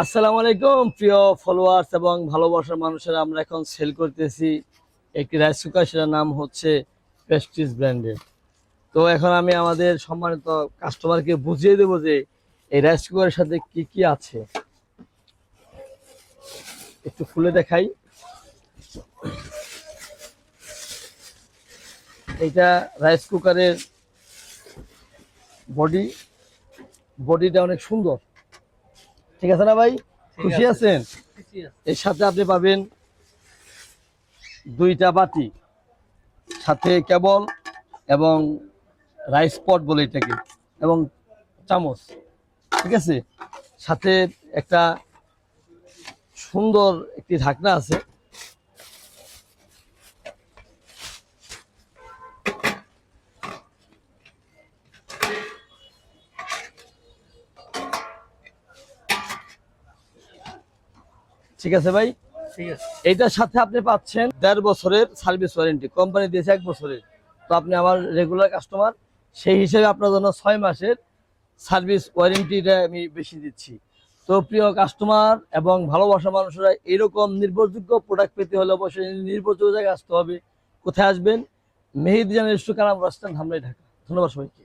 আসসালামু আলাইকুম প্রিয় ফলোয়ার্স এবং ভালোবাসার মানুষেরা, আমরা এখন সেল করতেছি একটি রাইস কুকার, সেটার নাম হচ্ছে প্রেস্টিজ ব্র্যান্ডের। তো এখন আমি আমাদের সম্মানিত কাস্টমারকে বুঝিয়ে দেবো যে এই রাইস কুকারের সাথে কি কি আছে। একটু খুলে দেখাই। এটা রাইস কুকারের বডিটা অনেক সুন্দর, ঠিক আছে না ভাই? খুশি আছেন? এর সাথে আপনি পাবেন দুইটা বাটি, সাথে কেবল এবং রাইস পট বলে এটাকে, এবং চামচ, ঠিক আছে। সাথে একটা সুন্দর একটি ঢাকনা আছে। ঠিক আছে ভাই, ঠিক আছে। এইটার সাথে আপনি পাচ্ছেন 1.5 বছরের সার্ভিস ওয়ারেন্টি। কোম্পানি দিয়েছে 1 বছরের। তো আপনি আমার রেগুলার কাস্টমার, সেই হিসেবে আপনার জন্য 6 মাসের সার্ভিস ওয়ারেন্টিটা আমি বেশি দিচ্ছি। তো প্রিয় কাস্টমার এবং ভালোবাসা মানুষরা, এরকম নির্ভরযোগ্য প্রোডাক্ট পেতে হলে অবশ্যই নির্ভরযোগ্য জায়গায় আসতে হবে। কোথায় আসবেন? মেহেদি জানের কালাম বাস স্ট্যান্ড, ধামরাই, ঢাকা। ধন্যবাদ সবাইকে।